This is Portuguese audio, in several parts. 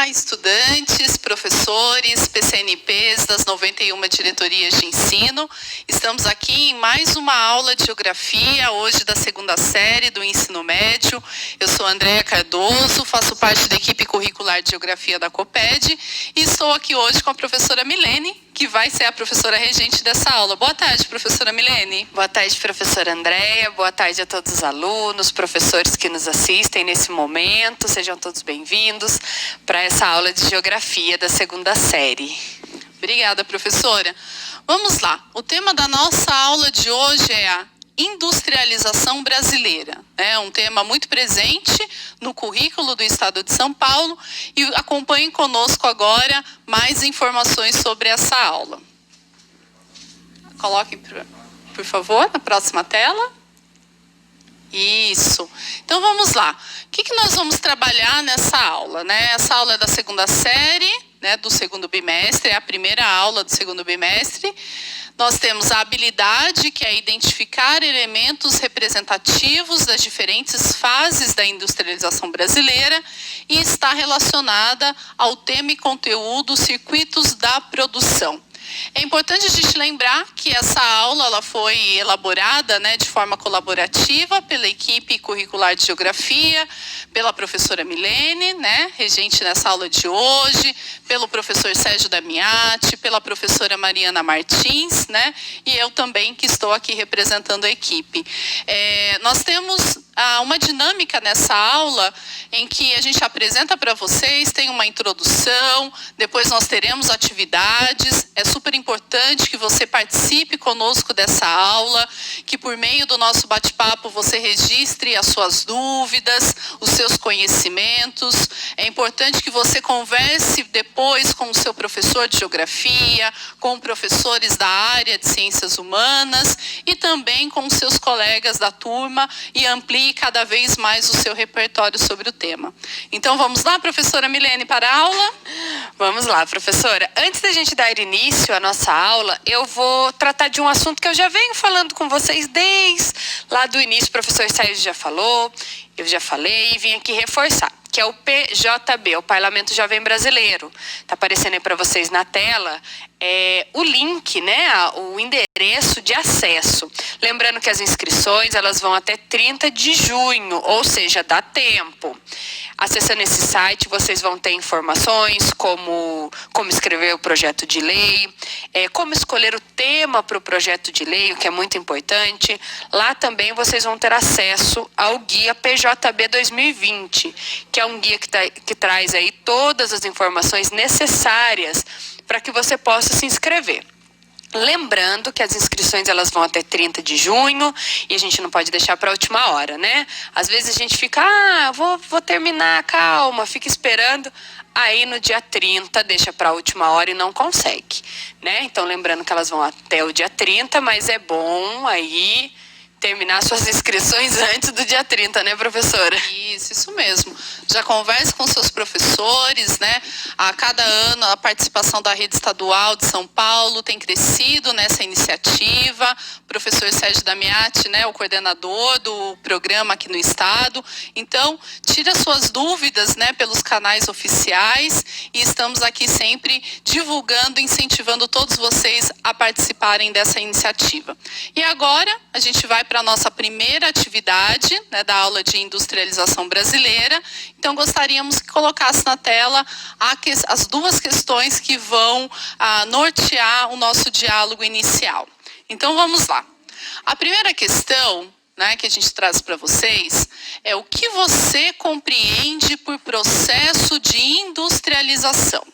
Olá, estudantes, professores, PCNPs das 91 diretorias de ensino. Estamos aqui em mais uma aula de geografia, hoje da segunda série do ensino médio. Eu sou Andréa Cardoso, faço parte da equipe curricular de geografia da COPED e estou aqui hoje com a professora Milene, que vai ser a professora regente dessa aula. Boa tarde, professora Milene. Boa tarde, professora Andréa. Boa tarde a todos os alunos, professores que nos assistem nesse momento. Sejam todos bem-vindos para essa aula de geografia da segunda série. Obrigada, professora. Vamos lá. O tema da nossa aula de hoje é a industrialização brasileira. É um tema muito presente no currículo do Estado de São Paulo e acompanhem conosco agora mais informações sobre essa aula. Coloquem, por favor, na próxima tela. Isso. Então vamos lá. O que nós vamos trabalhar nessa aula, né? Essa aula é da segunda série, né, do segundo bimestre, é a primeira aula do segundo bimestre. Nós temos a habilidade, que é identificar elementos representativos das diferentes fases da industrialização brasileira e está relacionada ao tema e conteúdo circuitos da produção. É importante a gente lembrar que essa aula ela foi elaborada, né, de forma colaborativa pela equipe curricular de geografia, pela professora Milene, né, regente nessa aula de hoje, pelo professor Sérgio Damiati, pela professora Mariana Martins, né, e eu também que estou aqui representando a equipe. Nós temos uma dinâmica nessa aula em que a gente apresenta para vocês, tem uma introdução, depois nós teremos atividades. É super importante que você participe conosco dessa aula, que por meio do nosso bate-papo você registre as suas dúvidas, os seus conhecimentos. É importante que você converse depois com o seu professor de geografia, com professores da área de ciências humanas e também com os seus colegas da turma e amplie cada vez mais o seu repertório sobre o tema. Então vamos lá, professora Milene, para a aula? Vamos lá, professora. Antes da gente dar início à nossa aula, eu vou tratar de um assunto que eu já venho falando com vocês desde lá do início. O professor Sérgio já falou, eu já falei e vim aqui reforçar, que é o PJB, o Parlamento Jovem Brasileiro. Está aparecendo aí para vocês na tela o link, né, o endereço de acesso. Lembrando que as inscrições elas vão até 30 de junho, ou seja, dá tempo. Acessando esse site, vocês vão ter informações como escrever o projeto de lei, como escolher o tema para o projeto de lei, o que é muito importante. Lá também vocês vão ter acesso ao guia PJB 2020, que é um guia que traz aí todas as informações necessárias para que você possa se inscrever. Lembrando que as inscrições elas vão até 30 de junho e a gente não pode deixar para a última hora, né? Às vezes a gente fica, vou terminar, calma, fica esperando. Aí no dia 30 deixa para a última hora e não consegue, né? Então lembrando que elas vão até o dia 30, mas é bom aí terminar suas inscrições antes do dia 30, né, professora? Isso mesmo. Já converse com seus professores, né? A cada ano a participação da rede estadual de São Paulo tem crescido nessa iniciativa. O professor Sérgio Damiati, né, o coordenador do programa aqui no estado. Então, tire as suas dúvidas, né, pelos canais oficiais e estamos aqui sempre divulgando, incentivando todos vocês a participarem dessa iniciativa. E agora a gente vai para a nossa primeira atividade, né, da aula de industrialização brasileira. Então, gostaríamos que colocasse na tela as duas questões que vão nortear o nosso diálogo inicial. Então, vamos lá. A primeira questão, né, que a gente traz para vocês é o que você compreende por processo de industrialização.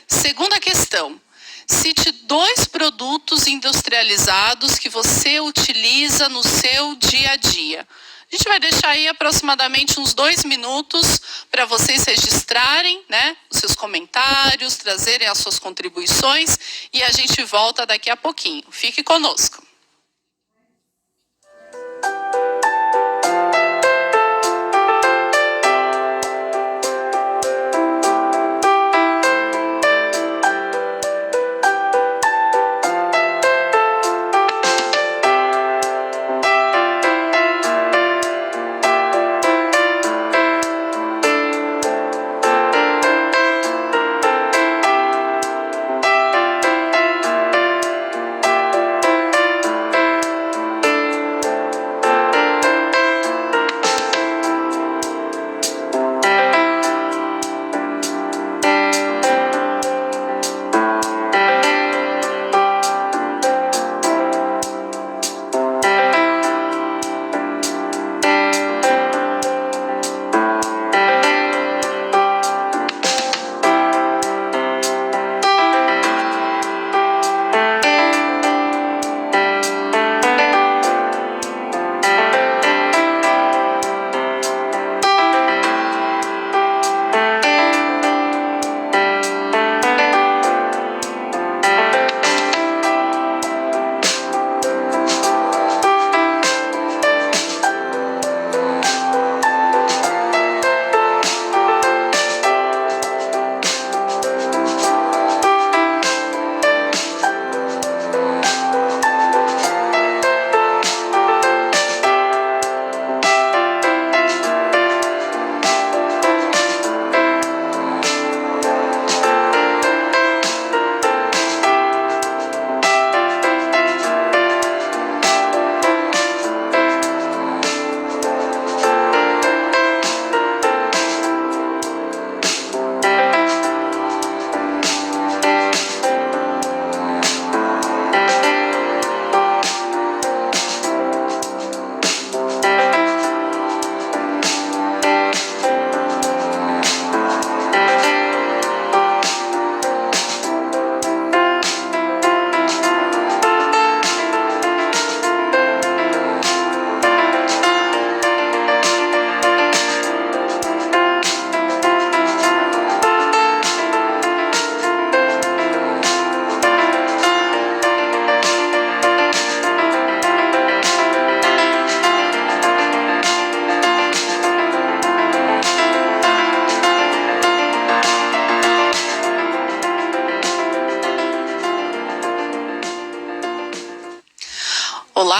Segunda questão. Cite 2 produtos industrializados que você utiliza no seu dia a dia. A gente vai deixar aí aproximadamente uns 2 minutos para vocês registrarem, né, os seus comentários, trazerem as suas contribuições e a gente volta daqui a pouquinho. Fique conosco.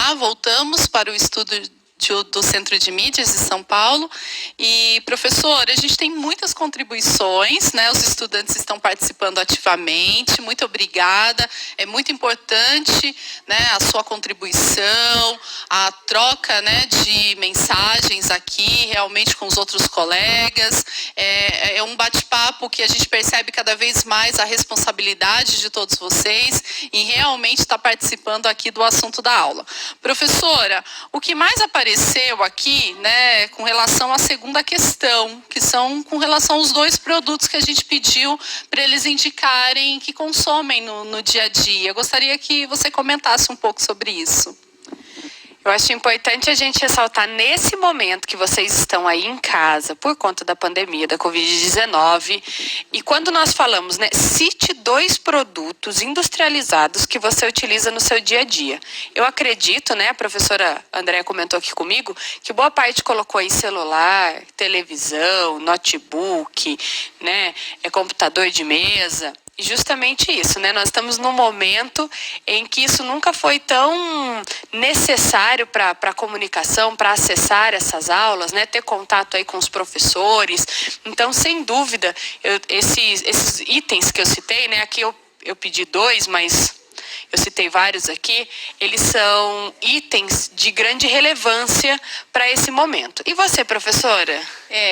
Olá, voltamos para o estúdio do Centro de Mídias de São Paulo. E, professora, a gente tem muitas contribuições, né? Os estudantes estão participando ativamente. Muito obrigada. É muito importante, né, a sua contribuição, a troca, né, de mensagens aqui, realmente com os outros colegas. É um bate-papo que a gente percebe cada vez mais a responsabilidade de todos vocês em realmente estar participando aqui do assunto da aula. Professora, o que mais apareceu aqui, né, com relação à segunda questão, que são com relação aos 2 produtos que a gente pediu para eles indicarem que consomem no dia a dia. Eu gostaria que você comentasse um pouco sobre isso. Eu acho importante a gente ressaltar nesse momento que vocês estão aí em casa por conta da pandemia da Covid-19 e quando nós falamos, né, cite 2 produtos industrializados que você utiliza no seu dia a dia. Eu acredito, né, a professora Andréa comentou aqui comigo, que boa parte colocou aí celular, televisão, notebook, né, computador de mesa. E justamente isso, né? Nós estamos num momento em que isso nunca foi tão necessário para a comunicação, para acessar essas aulas, né? Ter contato aí com os professores. Então, sem dúvida, esses itens que eu citei, né? Aqui eu pedi 2, mas eu citei vários aqui, eles são itens de grande relevância para esse momento. E você, professora?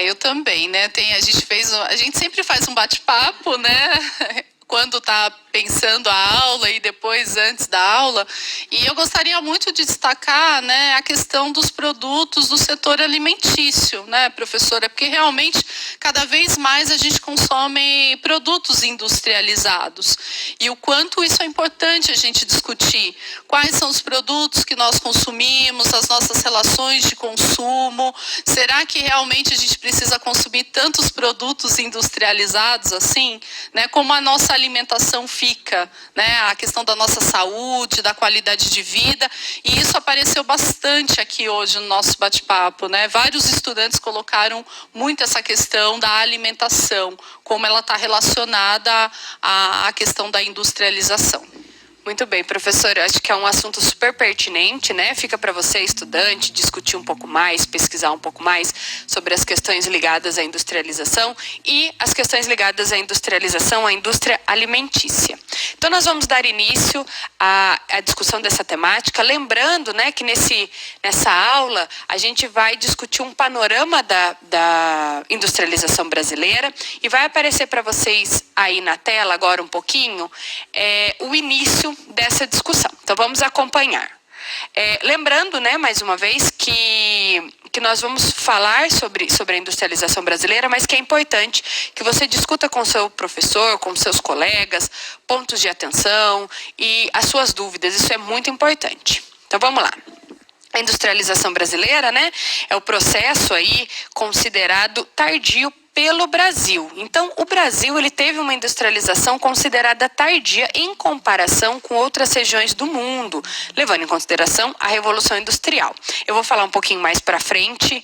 Eu também, né? A gente sempre faz um bate-papo, né? Quando está pensando a aula e depois antes da aula. E eu gostaria muito de destacar, né, a questão dos produtos do setor alimentício, né, professora? Porque realmente cada vez mais a gente consome produtos industrializados. E o quanto isso é importante a gente discutir. Quais são os produtos que nós consumimos, as nossas relações de consumo. Será que realmente a gente precisa consumir tantos produtos industrializados assim? Né, como a nossa alimentação fica, né? A questão da nossa saúde, da qualidade de vida, e isso apareceu bastante aqui hoje no nosso bate-papo, né? Vários estudantes colocaram muito essa questão da alimentação, como ela está relacionada à questão da industrialização. Muito bem, professora, acho que é um assunto super pertinente, né? Fica para você, estudante, discutir um pouco mais, pesquisar um pouco mais sobre as questões ligadas à industrialização e as questões ligadas à industrialização, à indústria alimentícia. Então, nós vamos dar início à discussão dessa temática, lembrando, né, que nessa aula a gente vai discutir um panorama da industrialização brasileira e vai aparecer para vocês aí na tela agora um pouquinho o início dessa discussão. Então, vamos acompanhar. Lembrando, né, mais uma vez, que nós vamos falar sobre a industrialização brasileira, mas que é importante que você discuta com o seu professor, com seus colegas, pontos de atenção e as suas dúvidas. Isso é muito importante. Então, vamos lá. A industrialização brasileira, né, é o processo aí considerado tardio pelo Brasil. Então, o Brasil ele teve uma industrialização considerada tardia em comparação com outras regiões do mundo, levando em consideração a Revolução Industrial. Eu vou falar um pouquinho mais para frente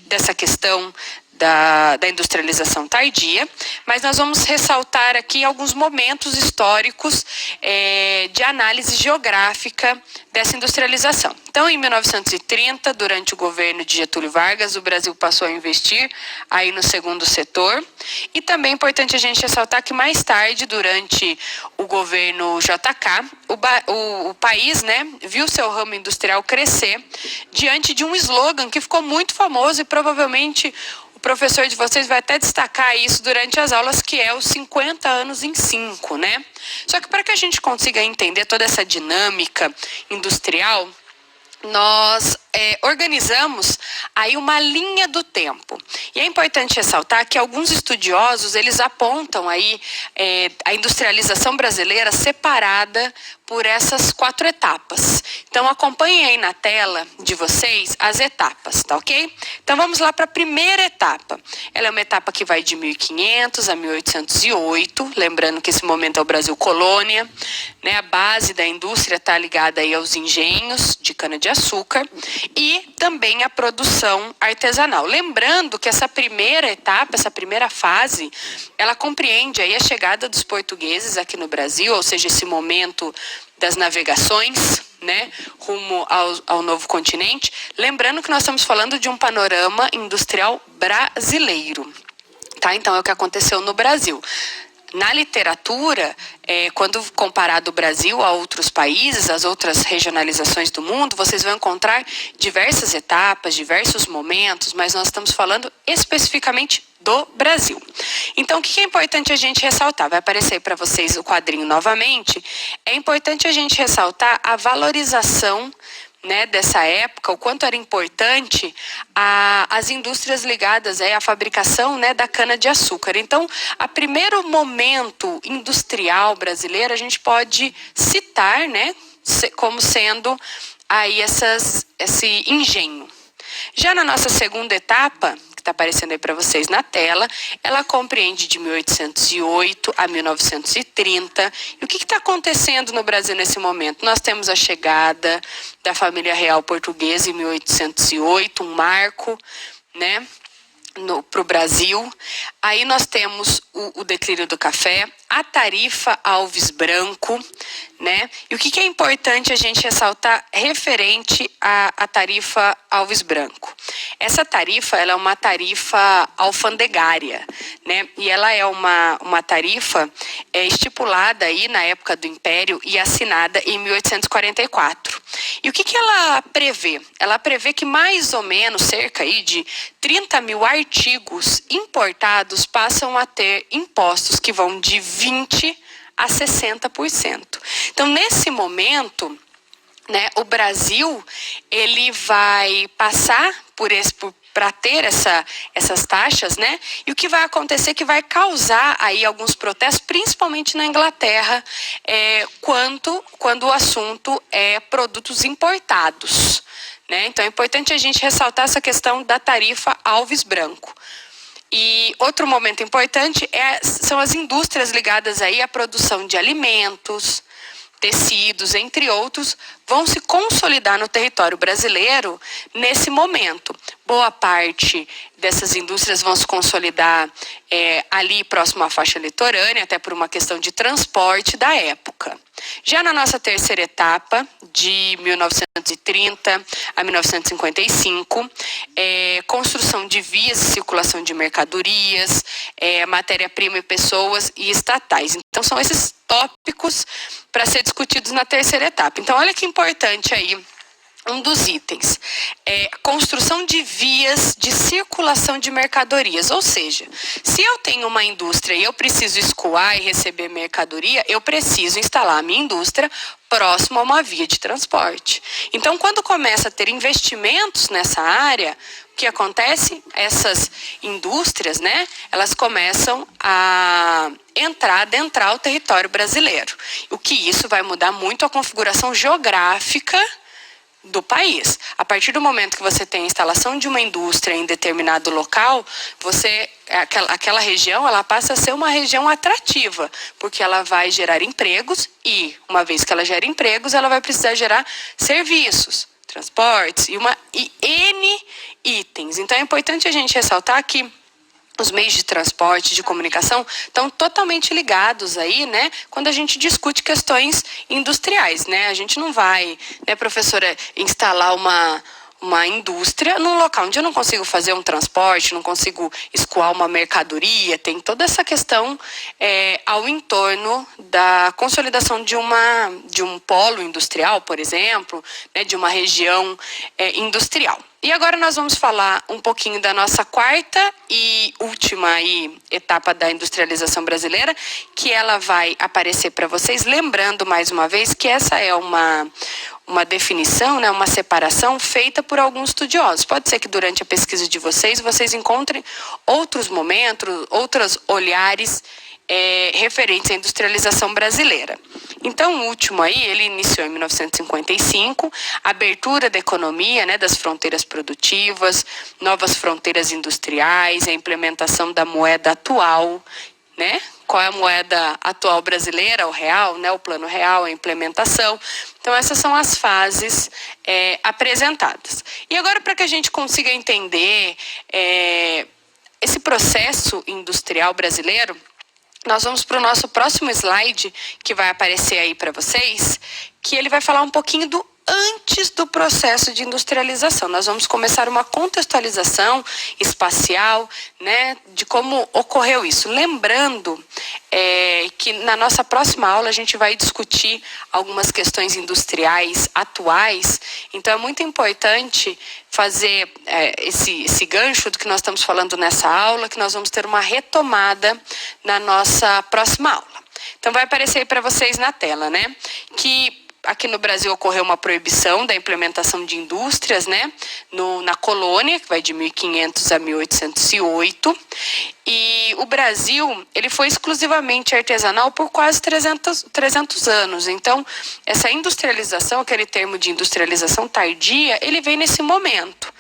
dessa questão da industrialização tardia, mas nós vamos ressaltar aqui alguns momentos históricos de análise geográfica dessa industrialização. Então, em 1930, durante o governo de Getúlio Vargas, o Brasil passou a investir aí no segundo setor. E também é importante a gente ressaltar que mais tarde, durante o governo JK, o país, né, viu seu ramo industrial crescer diante de um slogan que ficou muito famoso e provavelmente o professor de vocês vai até destacar isso durante as aulas, que é os 50 anos em 5, né? Só que para que a gente consiga entender toda essa dinâmica industrial, nós organizamos aí uma linha do tempo. E é importante ressaltar que alguns estudiosos, eles apontam aí a industrialização brasileira separada por essas 4 etapas. Então, acompanhem aí na tela de vocês as etapas, tá ok? Então, vamos lá para a primeira etapa. Ela é uma etapa que vai de 1500 a 1808, lembrando que esse momento é o Brasil colônia, né? A base da indústria está ligada aí aos engenhos de cana-de-açúcar e também a produção artesanal. Lembrando que essa primeira etapa, essa primeira fase, ela compreende aí a chegada dos portugueses aqui no Brasil, ou seja, esse momento das navegações, né, rumo ao novo continente. Lembrando que nós estamos falando de um panorama industrial brasileiro, tá? Então, é o que aconteceu no Brasil. Na literatura, quando comparado o Brasil a outros países, as outras regionalizações do mundo, vocês vão encontrar diversas etapas, diversos momentos, mas nós estamos falando especificamente do Brasil. Então, o que é importante a gente ressaltar? Vai aparecer para vocês o quadrinho novamente. É importante a gente ressaltar a valorização, né, dessa época, o quanto era importante as indústrias ligadas à fabricação, né, da cana-de-açúcar. Então, a primeiro momento industrial brasileiro, a gente pode citar, né, como sendo aí esse engenho. Já na nossa segunda etapa, está aparecendo aí para vocês na tela, ela compreende de 1808 a 1930. E o que está acontecendo no Brasil nesse momento? Nós temos a chegada da família real portuguesa em 1808, um marco, né, para o Brasil. Aí nós temos o declínio do café, a tarifa Alves Branco, né? E o que é importante a gente ressaltar referente à tarifa Alves Branco? Essa tarifa, ela é uma tarifa alfandegária, né? E ela é uma tarifa estipulada aí na época do Império e assinada em 1844. E o que ela prevê? Ela prevê que mais ou menos cerca aí de 30 mil artigos importados passam a ter impostos que vão de 20% a 60%. Então, nesse momento, né, o Brasil ele vai passar para ter essas taxas, né? E o que vai acontecer é que vai causar aí alguns protestos, principalmente na Inglaterra, quando o assunto é produtos importados, né? Então é importante a gente ressaltar essa questão da tarifa Alves Branco. E outro momento importante são as indústrias ligadas aí à produção de alimentos, tecidos, entre outros, vão se consolidar no território brasileiro nesse momento. Boa parte dessas indústrias vão se consolidar ali próximo à faixa litorânea, até por uma questão de transporte da época. Já na nossa terceira etapa, de 1930 a 1955, construção de vias de circulação de mercadorias, matéria-prima e pessoas e estatais. Então, são esses tópicos para ser discutidos na terceira etapa. Então, olha que importante aí. Um dos itens é construção de vias de circulação de mercadorias. Ou seja, se eu tenho uma indústria e eu preciso escoar e receber mercadoria, eu preciso instalar a minha indústria próximo a uma via de transporte. Então, quando começa a ter investimentos nessa área, o que acontece? Essas indústrias, né, elas começam a adentrar o território brasileiro. O que isso vai mudar muito a configuração geográfica do país. A partir do momento que você tem a instalação de uma indústria em determinado local, aquela região ela passa a ser uma região atrativa, porque ela vai gerar empregos e, uma vez que ela gera empregos, ela vai precisar gerar serviços, transportes e N itens. Então é importante a gente ressaltar que os meios de transporte, de comunicação, estão totalmente ligados aí, né? Quando a gente discute questões industriais, né? A gente não vai, né, professora, instalar uma indústria num local onde eu não consigo fazer um transporte, não consigo escoar uma mercadoria, tem toda essa questão ao entorno da consolidação de um polo industrial, por exemplo, né, de uma região industrial. E agora nós vamos falar um pouquinho da nossa quarta e última aí, etapa da industrialização brasileira, que ela vai aparecer para vocês, lembrando mais uma vez que essa é uma definição, né, uma separação feita por alguns estudiosos. Pode ser que durante a pesquisa de vocês encontrem outros momentos, outros olhares referentes à industrialização brasileira. Então, o último aí, ele iniciou em 1955, a abertura da economia, né, das fronteiras produtivas, novas fronteiras industriais, a implementação da moeda atual, né? Qual é a moeda atual brasileira? O real, né? O plano real, a implementação. Então, essas são as fases apresentadas. E agora, para que a gente consiga entender esse processo industrial brasileiro, nós vamos para o nosso próximo slide, que vai aparecer aí para vocês, que ele vai falar um pouquinho do antes do processo de industrialização. Nós vamos começar uma contextualização espacial, né, de como ocorreu isso. Lembrando que na nossa próxima aula a gente vai discutir algumas questões industriais atuais, então é muito importante fazer esse gancho do que nós estamos falando nessa aula, que nós vamos ter uma retomada na nossa próxima aula. Então vai aparecer aí para vocês na tela, né, que aqui no Brasil ocorreu uma proibição da implementação de indústrias, né, na colônia, que vai de 1500 a 1808. E o Brasil, ele foi exclusivamente artesanal por quase 300 anos. Então, essa industrialização, aquele termo de industrialização tardia, ele vem nesse momento,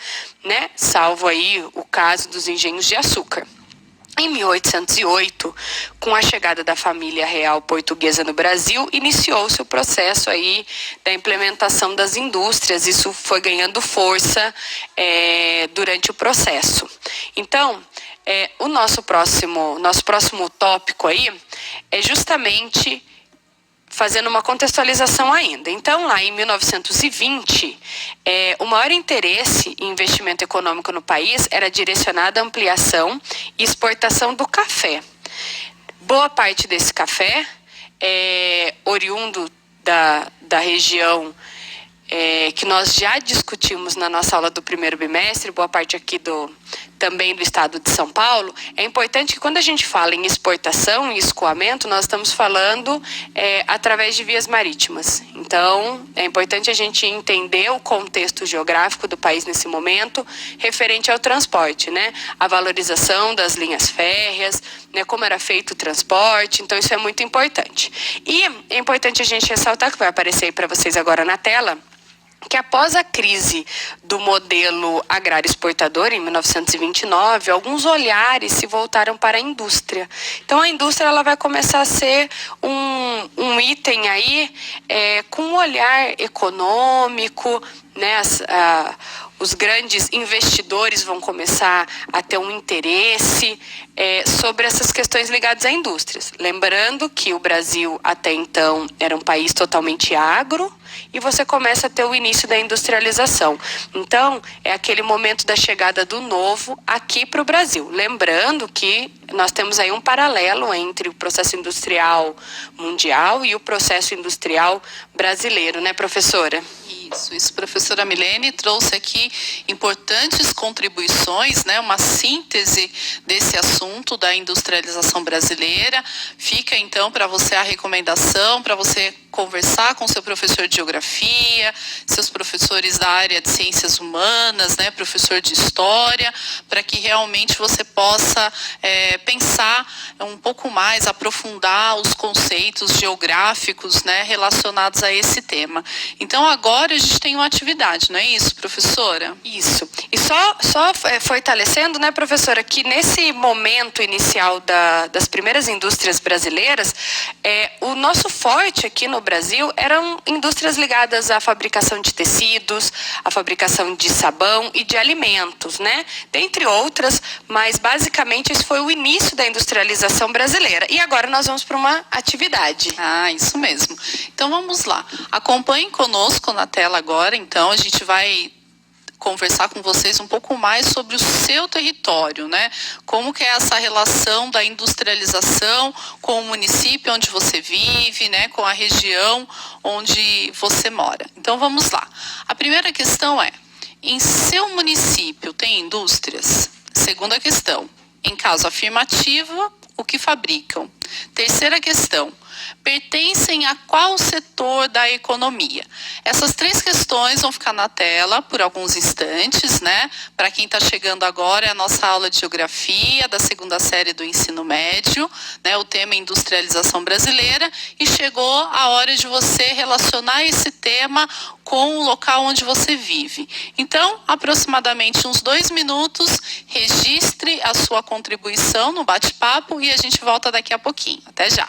né, salvo aí o caso dos engenhos de açúcar. Em 1808, com a chegada da família real portuguesa no Brasil, iniciou-se o processo aí da implementação das indústrias. Isso foi ganhando força durante o processo. Então, o nosso próximo tópico aí é justamente fazendo uma contextualização ainda. Então, lá em 1920, o maior interesse em investimento econômico no país era direcionado à ampliação e exportação do café. Boa parte desse café oriundo da região que nós já discutimos na nossa aula do primeiro bimestre, boa parte aqui também do estado de São Paulo. É importante que quando a gente fala em exportação e escoamento, nós estamos falando através de vias marítimas. Então, é importante a gente entender o contexto geográfico do país nesse momento, referente ao transporte, né? A valorização das linhas férreas, né? Como era feito o transporte. Então, isso é muito importante. E é importante a gente ressaltar, que vai aparecer aí para vocês agora na tela, que após a crise do modelo agrário exportador, em 1929, alguns olhares se voltaram para a indústria. Então, a indústria ela vai começar a ser um item aí com um olhar econômico, né? Os grandes investidores vão começar a ter um interesse sobre essas questões ligadas a indústrias. Lembrando que o Brasil, até então, era um país totalmente agro, e você começa a ter o início da industrialização. Então, é aquele momento da chegada do novo aqui para o Brasil. Lembrando que nós temos aí um paralelo entre o processo industrial mundial e o processo industrial brasileiro, né, professora? Isso, professora Milene trouxe aqui importantes contribuições, né, uma síntese desse assunto da industrialização brasileira. Fica então para você a recomendação, para você conversar com seu professor de geografia, seus professores da área de ciências humanas, né, professor de história, para que realmente você possa pensar um pouco mais, aprofundar os conceitos geográficos, né, relacionados a esse tema. Então, agora a gente tem uma atividade, não é isso, professora? Isso. E só fortalecendo, né, professora, que nesse momento inicial das primeiras indústrias brasileiras, o nosso forte aqui no Brasil eram indústrias ligadas à fabricação de tecidos, à fabricação de sabão e de alimentos, né? Dentre outras, mas basicamente esse foi o início da industrialização brasileira. E agora nós vamos para uma atividade. Ah, isso mesmo. Então vamos lá. Acompanhem conosco na tela agora, então a gente vai conversar com vocês um pouco mais sobre o seu território, né? Como que é essa relação da industrialização com o município onde você vive, né? Com a região onde você mora. Então vamos lá. A primeira questão é: em seu município tem indústrias? Segunda questão: em caso afirmativo, o que fabricam? Terceira questão: pertencem a qual setor da economia? Essas três questões vão ficar na tela por alguns instantes, né? Para quem está chegando agora, é a nossa aula de geografia da segunda série do ensino médio, né? O tema é industrialização brasileira, e chegou a hora de você relacionar esse tema com o local onde você vive. Então, aproximadamente uns 2 minutos, registre a sua contribuição no bate-papo e a gente volta daqui a pouquinho. Até já!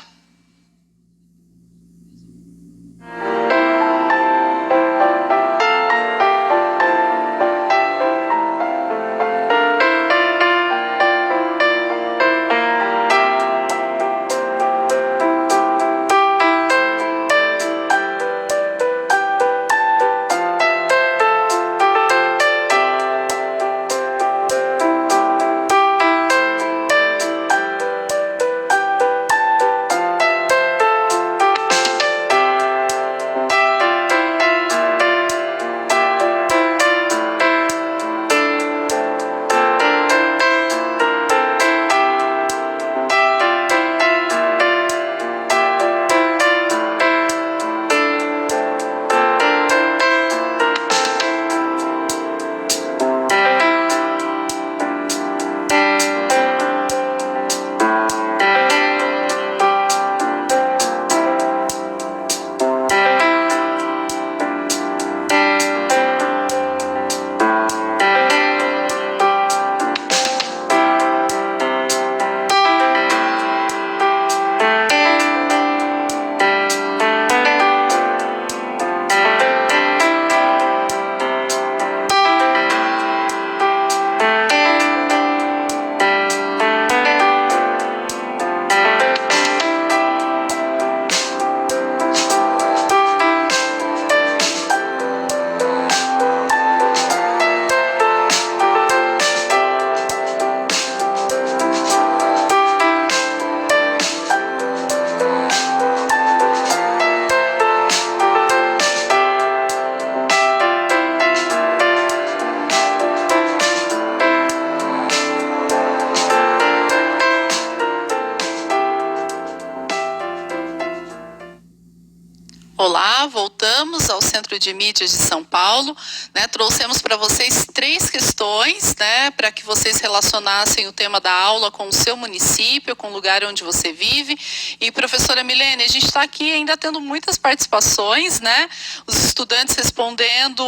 Olá, voltamos ao Centro de Mídias de São Paulo, né? Trouxemos para vocês 3 questões, né, para que vocês relacionassem o tema da aula com o seu município, com o lugar onde você vive. E, professora Milene, a gente está aqui ainda tendo muitas participações, né? Os estudantes respondendo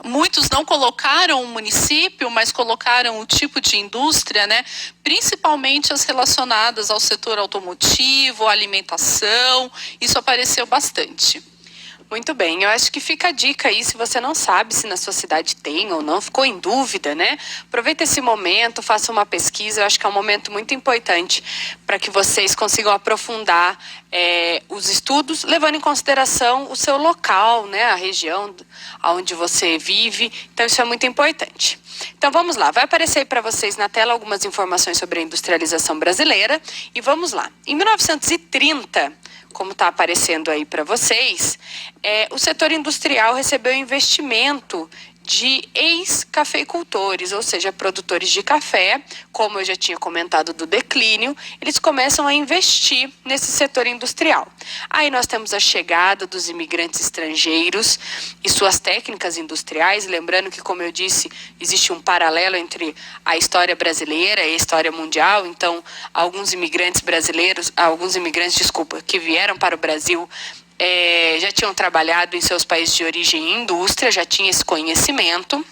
muitos não colocaram o município, mas colocaram o tipo de indústria, né? Principalmente as relacionadas ao setor automotivo, alimentação. Isso apareceu bastante. Muito bem, eu acho que fica a dica aí, se você não sabe se na sua cidade tem ou não, ficou em dúvida, né? Aproveita esse momento, faça uma pesquisa, eu acho que é um momento muito importante para que vocês consigam aprofundar os estudos, levando em consideração o seu local, né? A região onde você vive, então isso é muito importante. Então vamos lá, vai aparecer aí para vocês na tela algumas informações sobre a industrialização brasileira e vamos lá. Em 1930, como está aparecendo aí para vocês, o setor industrial recebeu investimento de ex-cafeicultores, ou seja, produtores de café, como eu já tinha comentado do declínio, eles começam a investir nesse setor industrial. Aí nós temos a chegada dos imigrantes estrangeiros e suas técnicas industriais, lembrando que, como eu disse, existe um paralelo entre a história brasileira e a história mundial, então alguns imigrantes, que vieram para o Brasil já tinham trabalhado em seus países de origem em indústria, já tinha esse conhecimento.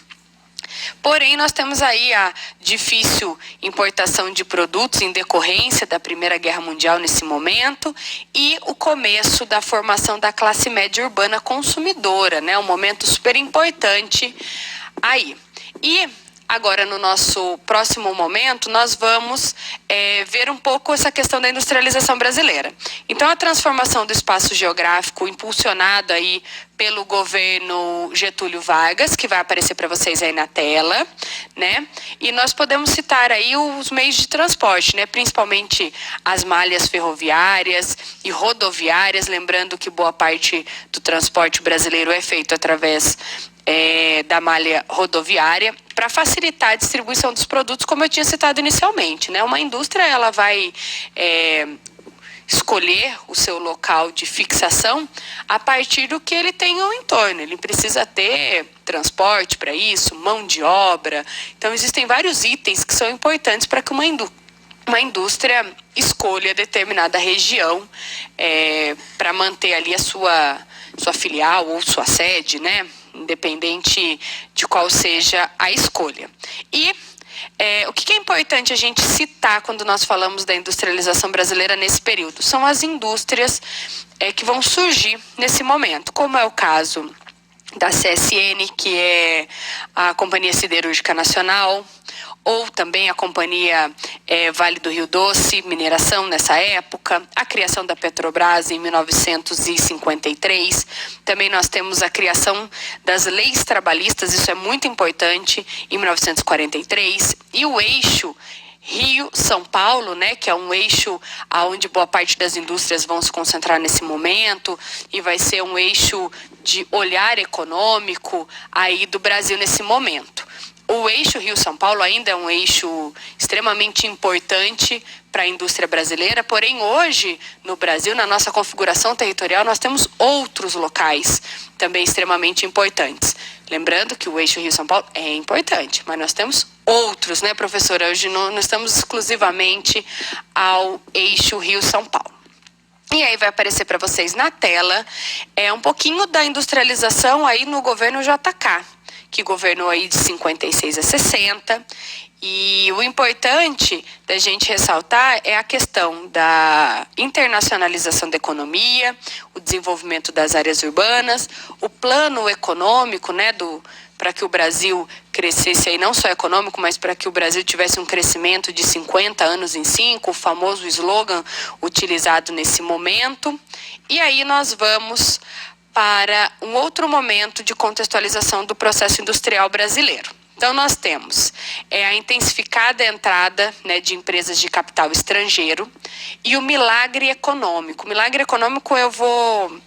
Porém, nós temos aí a difícil importação de produtos em decorrência da Primeira Guerra Mundial nesse momento e o começo da formação da classe média urbana consumidora, né? Um momento super importante aí. E agora, no nosso próximo momento, nós vamos ver um pouco essa questão da industrialização brasileira. Então, a transformação do espaço geográfico impulsionado aí pelo governo Getúlio Vargas, que vai aparecer para vocês aí na tela, né? E nós podemos citar aí os meios de transporte, né? Principalmente as malhas ferroviárias e rodoviárias, lembrando que boa parte do transporte brasileiro é feito através da malha rodoviária, para facilitar a distribuição dos produtos, como eu tinha citado inicialmente, né? Uma indústria, ela vai escolher o seu local de fixação a partir do que ele tem ao entorno. Ele precisa ter transporte para isso, mão de obra. Então, existem vários itens que são importantes para que uma indústria escolha determinada região para manter ali a sua filial ou sua sede, né? Independente de qual seja a escolha. E o que é importante a gente citar quando nós falamos da industrialização brasileira nesse período? São as indústrias que vão surgir nesse momento, como é o caso da CSN, que é a Companhia Siderúrgica Nacional, ou também a Companhia Vale do Rio Doce, mineração nessa época, a criação da Petrobras em 1953. Também nós temos a criação das leis trabalhistas, isso é muito importante, em 1943. E o eixo Rio-São Paulo, né, que é um eixo onde boa parte das indústrias vão se concentrar nesse momento e vai ser um eixo de olhar econômico aí do Brasil nesse momento. O eixo Rio-São Paulo ainda é um eixo extremamente importante para a indústria brasileira, porém hoje no Brasil, na nossa configuração territorial, nós temos outros locais também extremamente importantes. Lembrando que o eixo Rio-São Paulo é importante, mas nós temos outros, né, professora? Hoje não estamos exclusivamente ao eixo Rio-São Paulo. E aí vai aparecer para vocês na tela um pouquinho da industrialização aí no governo JK, que governou aí de 56 a 60. E o importante da gente ressaltar é a questão da internacionalização da economia, o desenvolvimento das áreas urbanas, o plano econômico, né, para que o Brasil crescesse aí, não só econômico, mas para que o Brasil tivesse um crescimento de 50 anos em 5, o famoso slogan utilizado nesse momento. E aí nós vamos para um outro momento de contextualização do processo industrial brasileiro. Então, nós temos a intensificada entrada, né, de empresas de capital estrangeiro e o milagre econômico. O milagre econômico eu vou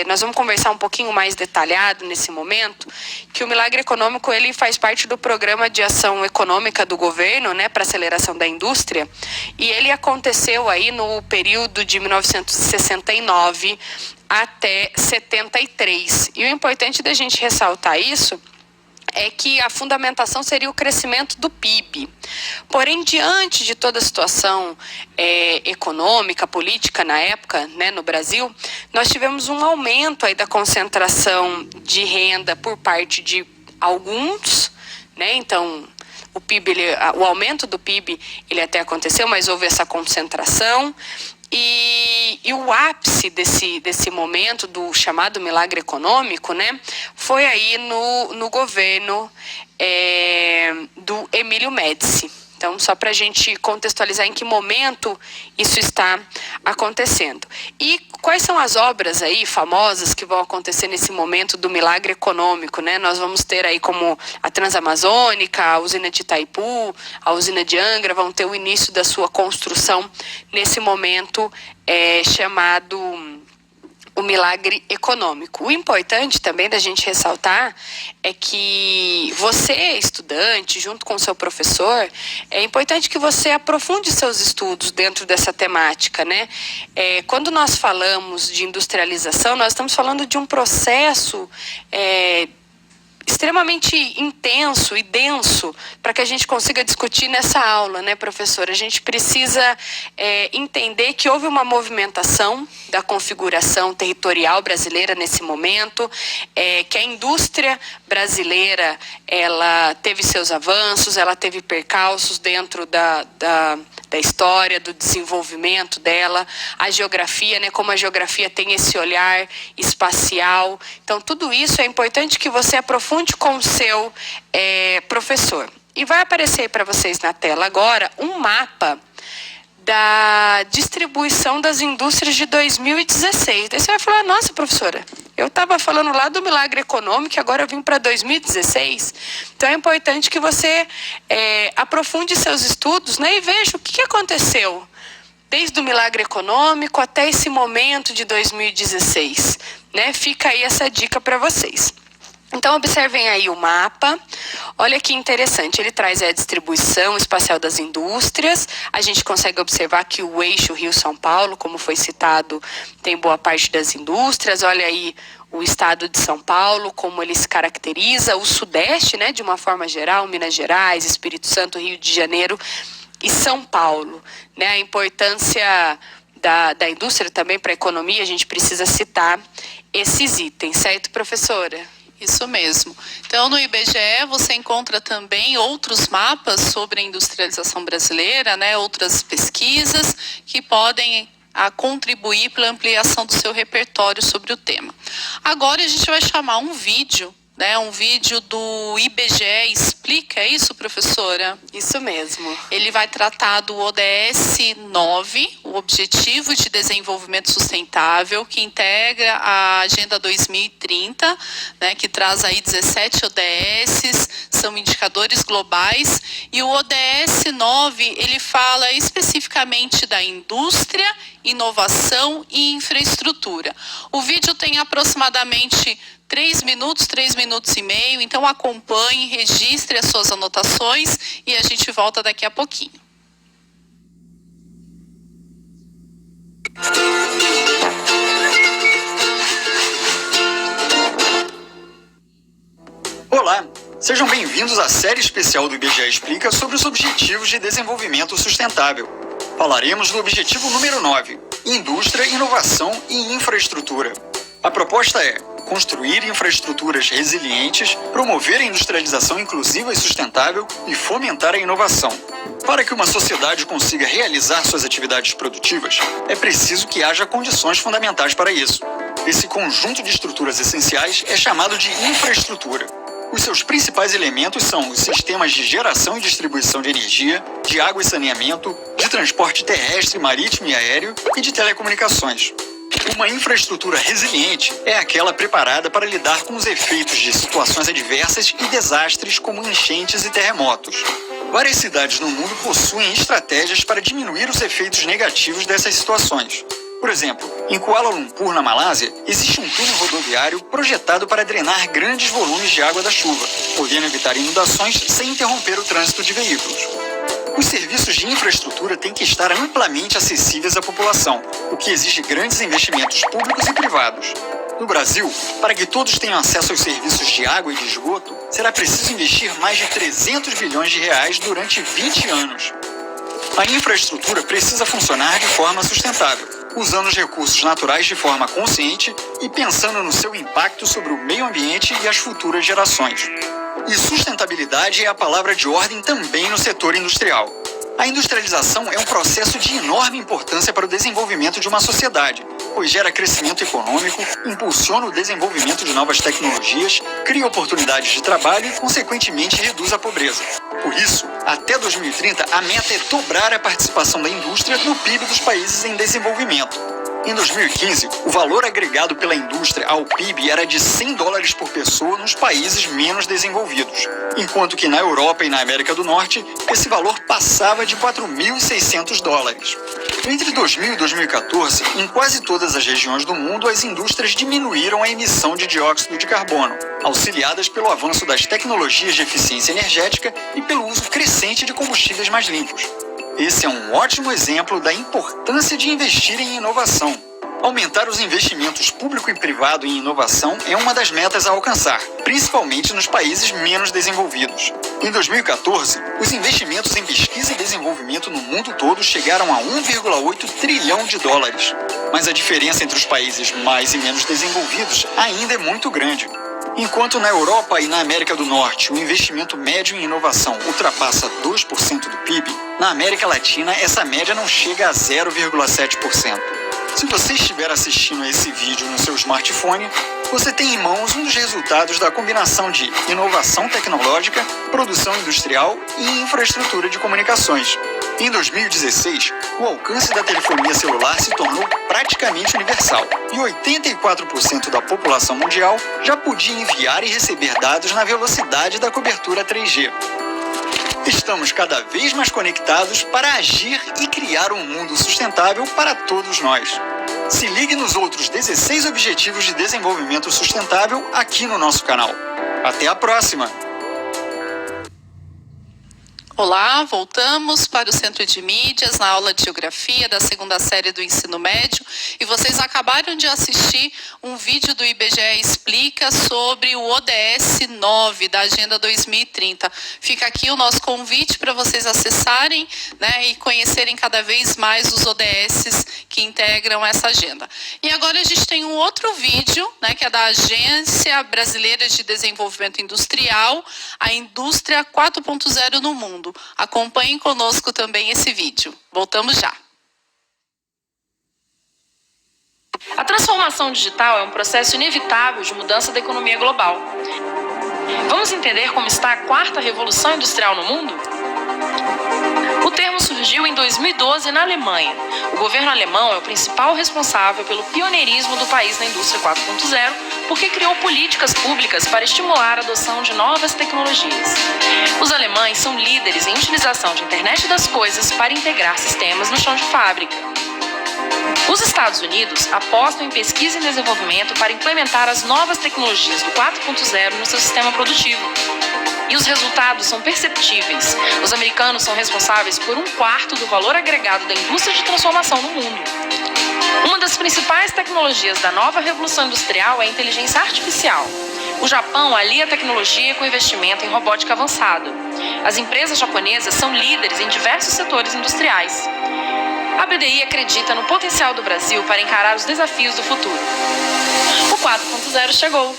nós vamos conversar um pouquinho mais detalhado nesse momento, que o Milagre Econômico ele faz parte do Programa de Ação Econômica do governo, né, para aceleração da indústria, e ele aconteceu aí no período de 1969 até 73. E o importante da gente ressaltar isso é que a fundamentação seria o crescimento do PIB. Porém, diante de toda a situação econômica, política na época, né, no Brasil, nós tivemos um aumento aí da concentração de renda por parte de alguns, né? Então, o PIB, o aumento do PIB, ele até aconteceu, mas houve essa concentração. E o ápice desse momento do chamado milagre econômico, né, foi aí no governo do Emílio Médici. Então, só para a gente contextualizar em que momento isso está acontecendo. E quais são as obras aí famosas que vão acontecer nesse momento do milagre econômico, né? Nós vamos ter aí como a Transamazônica, a usina de Itaipu, a usina de Angra, vão ter o início da sua construção nesse momento chamado o milagre econômico. O importante também da gente ressaltar é que você, estudante, junto com o seu professor, é importante que você aprofunde seus estudos dentro dessa temática, né? Quando nós falamos de industrialização, nós estamos falando de um processo extremamente intenso e denso para que a gente consiga discutir nessa aula, né, professora? A gente precisa entender que houve uma movimentação da configuração territorial brasileira nesse momento, que a indústria brasileira ela teve seus avanços, ela teve percalços dentro da história, do desenvolvimento dela, a geografia, né, como a geografia tem esse olhar espacial. Então, tudo isso é importante que você aprofunde com o seu professor. E vai aparecer para vocês na tela agora um mapa da distribuição das indústrias de 2016. Daí você vai falar, nossa, professora, eu estava falando lá do milagre econômico e agora eu vim para 2016. Então é importante que você aprofunde seus estudos, né, e veja o que aconteceu desde o milagre econômico até esse momento de 2016. Né? Fica aí essa dica para vocês. Então, observem aí o mapa. Olha que interessante, ele traz a distribuição espacial das indústrias. A gente consegue observar que o eixo Rio-São Paulo, como foi citado, tem boa parte das indústrias. Olha aí o estado de São Paulo, como ele se caracteriza. O Sudeste, né, de uma forma geral, Minas Gerais, Espírito Santo, Rio de Janeiro e São Paulo. Né? A importância da indústria também para a economia, a gente precisa citar esses itens, certo, professora? Isso mesmo. Então, no IBGE você encontra também outros mapas sobre a industrialização brasileira, né, outras pesquisas que podem contribuir para a ampliação do seu repertório sobre o tema. Agora a gente vai chamar um vídeo, né, um vídeo do IBGE Explica, é isso, professora? Isso mesmo. Ele vai tratar do ODS 9, o Objetivo de Desenvolvimento Sustentável, que integra a Agenda 2030, né, que traz aí 17 ODSs, são indicadores globais, e o ODS 9, ele fala especificamente da indústria, inovação e infraestrutura. O vídeo tem aproximadamente 3 minutos e meio, então acompanhe, registre as suas anotações e a gente volta daqui a pouquinho. Olá, sejam bem-vindos à série especial do IBGE Explica sobre os Objetivos de Desenvolvimento Sustentável. Falaremos do objetivo número 9, Indústria, Inovação e Infraestrutura. A proposta é construir infraestruturas resilientes, promover a industrialização inclusiva e sustentável e fomentar a inovação. Para que uma sociedade consiga realizar suas atividades produtivas, é preciso que haja condições fundamentais para isso. Esse conjunto de estruturas essenciais é chamado de infraestrutura. Os seus principais elementos são os sistemas de geração e distribuição de energia, de água e saneamento, de transporte terrestre, marítimo e aéreo e de telecomunicações. Uma infraestrutura resiliente é aquela preparada para lidar com os efeitos de situações adversas e desastres como enchentes e terremotos. Várias cidades no mundo possuem estratégias para diminuir os efeitos negativos dessas situações. Por exemplo, em Kuala Lumpur, na Malásia, existe um túnel rodoviário projetado para drenar grandes volumes de água da chuva, podendo evitar inundações sem interromper o trânsito de veículos. Os serviços de infraestrutura têm que estar amplamente acessíveis à população, o que exige grandes investimentos públicos e privados. No Brasil, para que todos tenham acesso aos serviços de água e de esgoto, será preciso investir mais de 300 bilhões de reais durante 20 anos. A infraestrutura precisa funcionar de forma sustentável, usando os recursos naturais de forma consciente e pensando no seu impacto sobre o meio ambiente e as futuras gerações. E sustentabilidade é a palavra de ordem também no setor industrial. A industrialização é um processo de enorme importância para o desenvolvimento de uma sociedade, pois gera crescimento econômico, impulsiona o desenvolvimento de novas tecnologias, cria oportunidades de trabalho e, consequentemente, reduz a pobreza. Por isso, até 2030, a meta é dobrar a participação da indústria no PIB dos países em desenvolvimento. Em 2015, o valor agregado pela indústria ao PIB era de $100 por pessoa nos países menos desenvolvidos, enquanto que na Europa e na América do Norte, esse valor passava de $4.600. Entre 2000 e 2014, em quase todas as regiões do mundo, as indústrias diminuíram a emissão de dióxido de carbono, auxiliadas pelo avanço das tecnologias de eficiência energética e pelo uso crescente de combustíveis mais limpos. Esse é um ótimo exemplo da importância de investir em inovação. Aumentar os investimentos público e privado em inovação é uma das metas a alcançar, principalmente nos países menos desenvolvidos. Em 2014, os investimentos em pesquisa e desenvolvimento no mundo todo chegaram a $1,8 trilhão. Mas a diferença entre os países mais e menos desenvolvidos ainda é muito grande. Enquanto na Europa e na América do Norte o investimento médio em inovação ultrapassa 2% do PIB, na América Latina essa média não chega a 0,7%. Se você estiver assistindo a esse vídeo no seu smartphone, você tem em mãos um dos resultados da combinação de inovação tecnológica, produção industrial e infraestrutura de comunicações. Em 2016, o alcance da telefonia celular se tornou praticamente universal e 84% da população mundial já podia enviar e receber dados na velocidade da cobertura 3G. Estamos cada vez mais conectados para agir e criar um mundo sustentável para todos nós. Se ligue nos outros 16 Objetivos de Desenvolvimento Sustentável aqui no nosso canal. Até a próxima! Olá, voltamos para o Centro de Mídias, na aula de Geografia da segunda série do Ensino Médio. E vocês acabaram de assistir um vídeo do IBGE Explica sobre o ODS 9 da Agenda 2030. Fica aqui o nosso convite para vocês acessarem, né, e conhecerem cada vez mais os ODSs que integram essa agenda. E agora a gente tem um outro vídeo, né, que é da Agência Brasileira de Desenvolvimento Industrial, a Indústria 4.0 no Mundo. Acompanhem conosco também esse vídeo. Voltamos já. A transformação digital é um processo inevitável de mudança da economia global. Vamos entender como está a quarta revolução industrial no mundo? O termo surgiu em 2012 na Alemanha. O governo alemão é o principal responsável pelo pioneirismo do país na indústria 4.0, porque criou políticas públicas para estimular a adoção de novas tecnologias. Os alemães são líderes em utilização de internet das coisas para integrar sistemas no chão de fábrica. Os Estados Unidos apostam em pesquisa e desenvolvimento para implementar as novas tecnologias do 4.0 no seu sistema produtivo. E os resultados são perceptíveis. Os americanos são responsáveis por 1/4 do valor agregado da indústria de transformação no mundo. Uma das principais tecnologias da nova revolução industrial é a inteligência artificial. O Japão alia a tecnologia com investimento em robótica avançada. As empresas japonesas são líderes em diversos setores industriais. A BDI acredita no potencial do Brasil para encarar os desafios do futuro. O 4.0 chegou.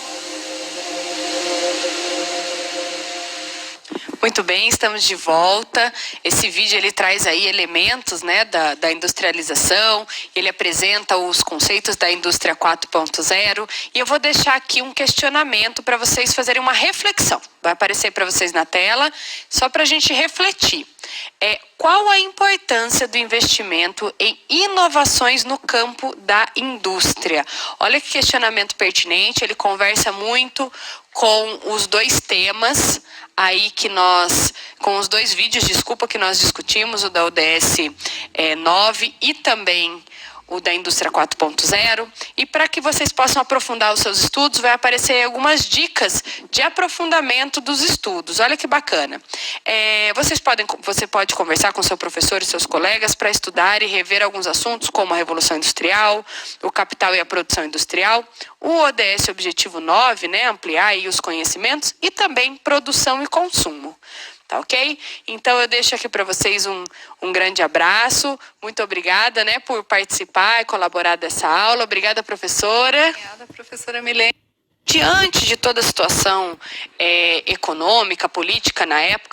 Muito bem, estamos de volta. Esse vídeo ele traz aí elementos, né, da industrialização, ele apresenta os conceitos da indústria 4.0 e eu vou deixar aqui um questionamento para vocês fazerem uma reflexão. Vai aparecer para vocês na tela, só para a gente refletir. Qual a importância do investimento em inovações no campo da indústria? Olha que questionamento pertinente, ele conversa muito com os dois temas aí que com os dois vídeos, que nós discutimos, o da ODS 9 e também o da indústria 4.0, e para que vocês possam aprofundar os seus estudos, vai aparecer algumas dicas de aprofundamento dos estudos. Olha que bacana. Você pode conversar com seu professor e seus colegas para estudar e rever alguns assuntos, como a Revolução Industrial, o capital e a produção industrial, o ODS Objetivo 9, né, ampliar aí os conhecimentos, e também produção e consumo. Tá ok? Então eu deixo aqui para vocês um grande abraço. Muito obrigada, né, por participar e colaborar dessa aula. Obrigada, professora. Obrigada, professora Milene. Diante de toda a situação econômica, política na época,